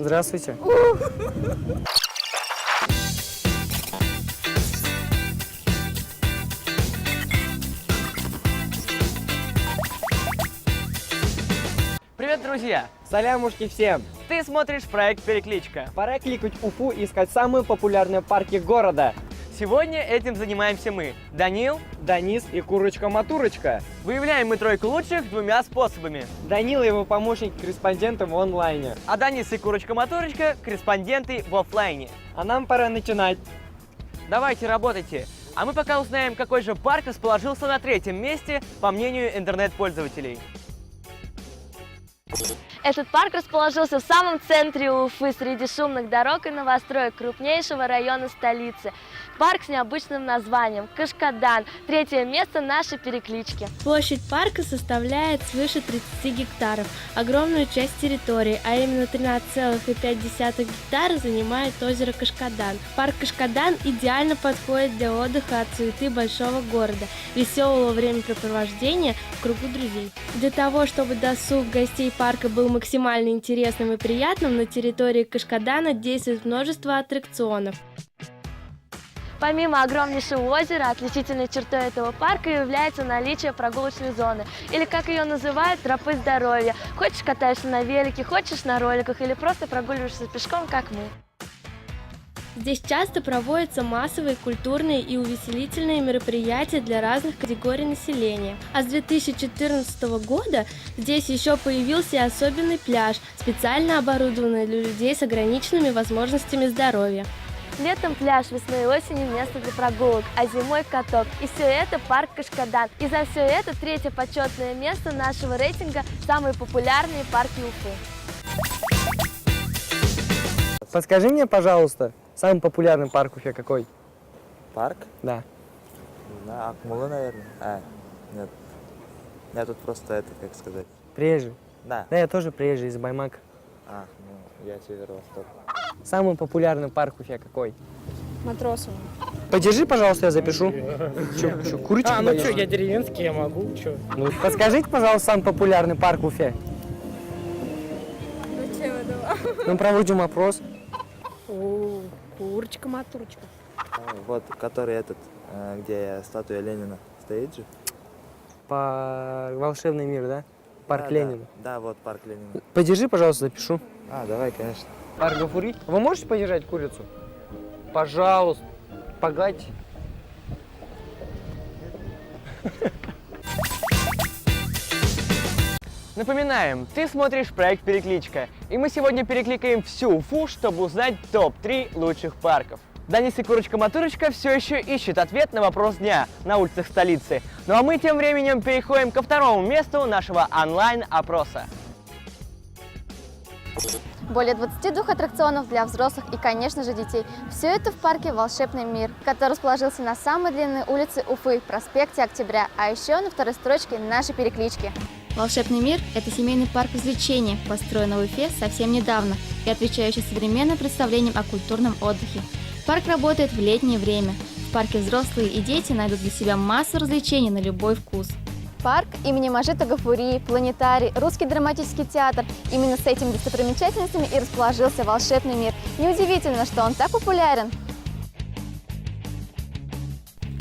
Здравствуйте. Привет, друзья! Салямушки всем! Ты смотришь проект «Перекличка». Пора кликать Уфу и искать самые популярные парки города. Сегодня этим занимаемся мы, Данил. Данис и Курочка-Матурочка. Выявляем мы тройку лучших двумя способами. Данил и его помощник-корреспонденты в онлайне. А Данис и Курочка-Матурочка – корреспонденты в оффлайне. А нам пора начинать. Давайте, работайте. А мы пока узнаем, какой же парк расположился на третьем месте, по мнению интернет-пользователей. Этот парк расположился в самом центре Уфы, среди шумных дорог и новостроек крупнейшего района столицы. Парк с необычным названием – Кашкадан, третье место нашей переклички. Площадь парка составляет свыше 30 гектаров. Огромную часть территории, а именно 13,5 гектара, занимает озеро Кашкадан. Парк Кашкадан идеально подходит для отдыха от суеты большого города, веселого времяпрепровождения в кругу друзей. Для того, чтобы досуг гостей парка был максимально интересным и приятным, на территории Кашкадана действует множество аттракционов. Помимо огромнейшего озера, отличительной чертой этого парка является наличие прогулочной зоны, или, как ее называют, тропы здоровья. Хочешь катаешься на велике, хочешь на роликах, или просто прогуливаешься пешком, как мы. Здесь часто проводятся массовые культурные и увеселительные мероприятия для разных категорий населения. А с 2014 года здесь еще появился и особенный пляж, специально оборудованный для людей с ограниченными возможностями здоровья. Летом пляж, весной и осенью место для прогулок, а зимой каток. И все это парк Кашкадан. И за все это третье почетное место нашего рейтинга «Самые популярные парки Уфы». Подскажи мне, пожалуйста, самый популярный парк Уфе какой? Парк? Да. На Акмулы, наверное. Нет. Я тут просто это, как сказать. Приезжий. Да. Да, я тоже приезжий из Баймака. Я северо-восток. Самый популярный парк Уфе какой? Матросова. Подержи, пожалуйста, я запишу. Курочка боишься? я деревенский, я могу, чё? Ну, подскажите, пожалуйста, самый популярный парк в Уфе. Зачем это? Мы проводим опрос. Курочка-матурочка. Вот, который этот, где статуя Ленина стоит же. По волшебный мир, да? Парк Да, Ленина. Да, вот парк Ленина. Подержи, пожалуйста, запишу. Давай, конечно. Парк Гафури. Вы можете подержать курицу? Пожалуйста. Погладьте. Напоминаем, ты смотришь проект «Перекличка», и мы сегодня перекликаем всю Уфу, чтобы узнать топ-3 лучших парков. Данис и Курочка-Матурочка все еще ищут ответ на вопрос дня на улицах столицы. Ну а мы тем временем переходим ко второму месту нашего онлайн-опроса. Более 22 аттракционов для взрослых и, конечно же, детей. Все это в парке «Волшебный мир», который расположился на самой длинной улице Уфы, проспекте Октября, а еще на второй строчке нашей переклички. «Волшебный мир» – это семейный парк развлечений, построенный в Уфе совсем недавно и отвечающий современным представлениям о культурном отдыхе. Парк работает в летнее время. В парке взрослые и дети найдут для себя массу развлечений на любой вкус. Парк имени Мажита Гафури, планетарий, русский драматический театр. Именно с этими достопримечательностями и расположился «Волшебный мир». Неудивительно, что он так популярен.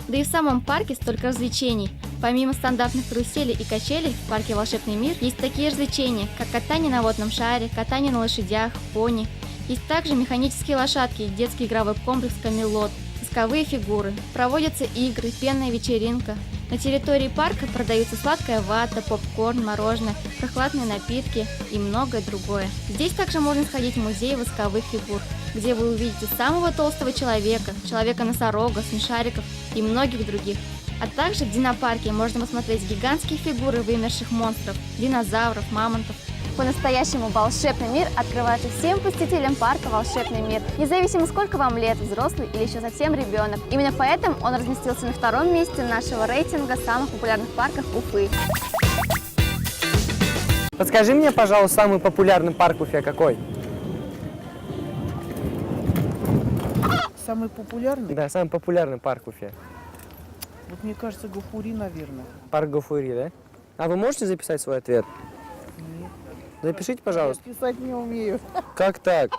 Да и в самом парке столько развлечений. Помимо стандартных каруселей и качелей, в парке «Волшебный мир» есть такие развлечения, как катание на водном шаре, катание на лошадях, пони. Есть также механические лошадки, детский игровой комплекс «Камелот», восковые фигуры, проводятся игры, пенная вечеринка. На территории парка продаются сладкая вата, попкорн, мороженое, прохладные напитки и многое другое. Здесь также можно сходить в музей восковых фигур, где вы увидите самого толстого человека, человека-носорога, смешариков и многих других. А также в динопарке можно посмотреть гигантские фигуры вымерших монстров, динозавров, мамонтов. По-настоящему волшебный мир открывается всем посетителям парка «Волшебный мир», независимо сколько вам лет, взрослый или еще совсем ребенок. Именно поэтому он разместился на втором месте нашего рейтинга самых популярных парков Уфы. Подскажи мне, пожалуйста, самый популярный парк в Уфе какой? Самый популярный? Да, самый популярный парк в Уфе. Вот мне кажется, Гафури, наверное. Парк Гафури, да? А вы можете записать свой ответ? Нет. Запишите, пожалуйста. Писать не умею. Как так?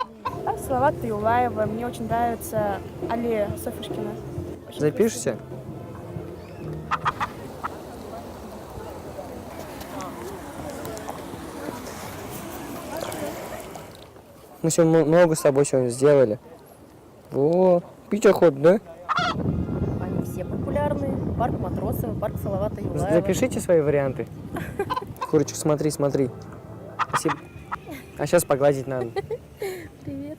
Салават Юлаева. Мне очень нравится Алия Софушкина. Очень Запишешься? Мы сегодня много с тобой сегодня сделали. Во, пить охоту, да? Они все популярные. Парк Матросова, парк Салавата Юлаева. Запишите свои варианты. Курочка, смотри, смотри. Спасибо. А сейчас погладить надо. Привет.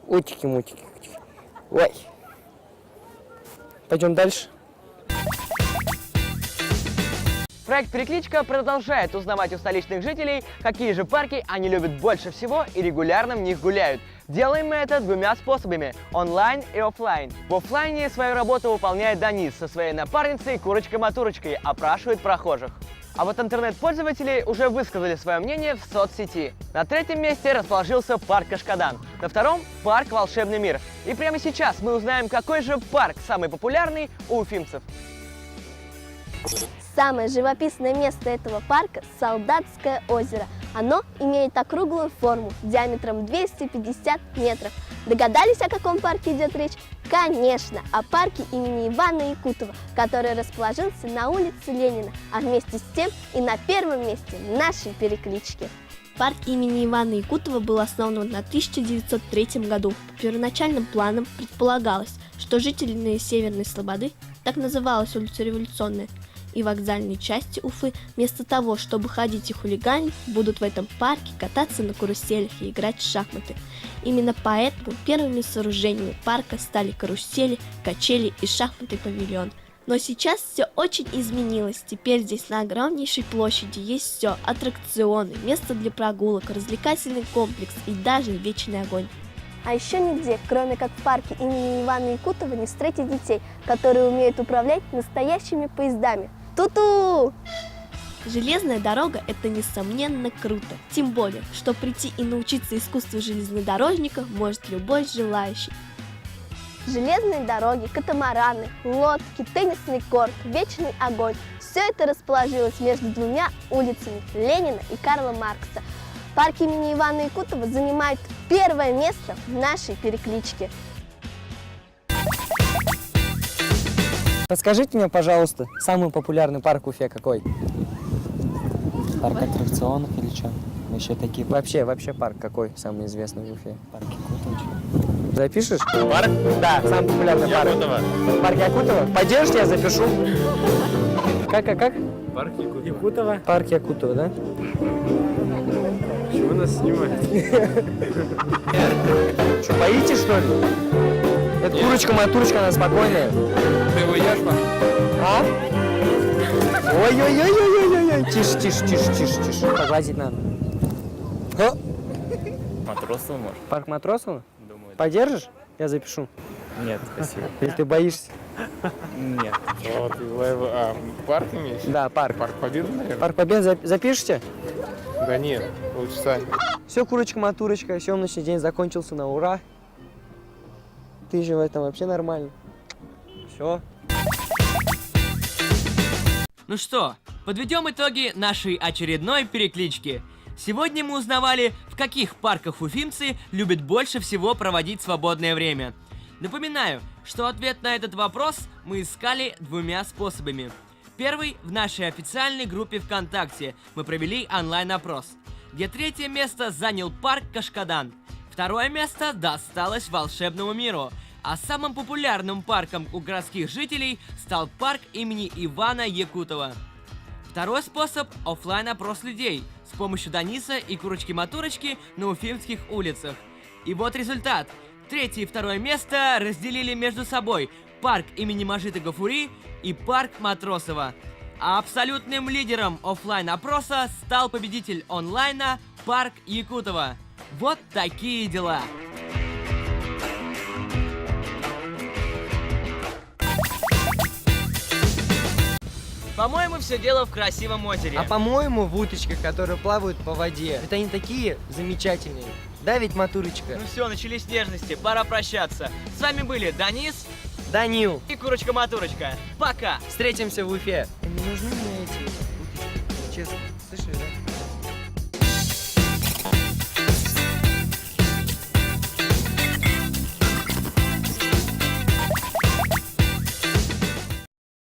Утики-мутики. Ой. Пойдем дальше. Проект «Перекличка» продолжает узнавать у столичных жителей, какие же парки они любят больше всего и регулярно в них гуляют. Делаем мы это двумя способами – онлайн и офлайн. В офлайне свою работу выполняет Данис со своей напарницей Курочкой-Матурочкой, опрашивает прохожих. А вот интернет-пользователи уже высказали свое мнение в соцсети. На третьем месте расположился парк Кашкадан, на втором – парк Волшебный мир. И прямо сейчас мы узнаем, какой же парк самый популярный у уфимцев. Самое живописное место этого парка – Солдатское озеро. Оно имеет округлую форму диаметром 250 метров. Догадались, о каком парке идет речь? Конечно, о парке имени Ивана Якутова, который расположился на улице Ленина, а вместе с тем и на первом месте нашей переклички. Парк имени Ивана Якутова был основан в 1903 году. По первоначальным планам предполагалось, что жители Северной Слободы, так называлась улица Революционная, и вокзальной части Уфы, вместо того, чтобы ходить и хулиганить, будут в этом парке кататься на каруселях и играть в шахматы. Именно поэтому первыми сооружениями парка стали карусели, качели и шахматный павильон. Но сейчас все очень изменилось. Теперь здесь на огромнейшей площади есть все: аттракционы, место для прогулок, развлекательный комплекс и даже вечный огонь. А еще нигде, кроме как в парке имени Ивана Якутова, не встретить детей, которые умеют управлять настоящими поездами. Ту-ту! Железная дорога – это несомненно круто. Тем более, что прийти и научиться искусству железнодорожника может любой желающий. Железные дороги, катамараны, лодки, теннисный корт, вечный огонь – все это расположилось между двумя улицами Ленина и Карла Маркса. Парк имени Ивана Якутова занимает первое место в нашей перекличке. Подскажите мне, пожалуйста, самый популярный парк в Уфе какой? Парк аттракционов или что? Еще такие Вообще парк какой самый известный в Уфе? парки Кутовича. Запишешь? Парк? Да, самый популярный парк. Якутова. Парк Якутова? Поддержишь, я запишу. Как? Парк Якутова. Парк Якутова, да? Почему нас снимают? Что, боитесь, что ли? Это Курочка-Матурочка, она спокойная. Ты уйдешь, пап? А? Ой-ой-ой-ой-ой-ой. Тише. Погладить надо. О! Матросова, может? Парк Матросова? Думаю. Поддержишь? Я запишу. Нет, спасибо. Или ты боишься? Нет. Вот, парк имеешь? Да, парк. Парк Победы, наверное? Парк Победы запишите? Да нет, лучше сами. Все, Курочка-Матурочка, съемочный день закончился на ура. Ты же в этом вообще нормально. Все. Ну что, подведем итоги нашей очередной переклички. Сегодня мы узнавали, в каких парках уфимцы любят больше всего проводить свободное время. Напоминаю, что ответ на этот вопрос мы искали двумя способами. Первый – в нашей официальной группе ВКонтакте мы провели онлайн-опрос, где третье место занял парк Кашкадан. Второе место досталось Волшебному миру, а самым популярным парком у городских жителей стал парк имени Ивана Якутова. Второй способ – офлайн-опрос людей с помощью Даниса и Курочки-Матурочки на уфимских улицах. И вот результат. Третье и второе место разделили между собой парк имени Мажита Гафури и парк Матросова. А абсолютным лидером офлайн-опроса стал победитель онлайна парк Якутова. Вот такие дела. По-моему, все дело в красивом озере. А по-моему, в уточках, которые плавают по воде. Это они такие замечательные. Да ведь, Матурочка? Ну все, начались нежности, пора прощаться. С вами были Данис, Данил. и Курочка-Матурочка. Пока! Встретимся в Уфе. Не нужны мне эти уточки. Честно, слышишь, да?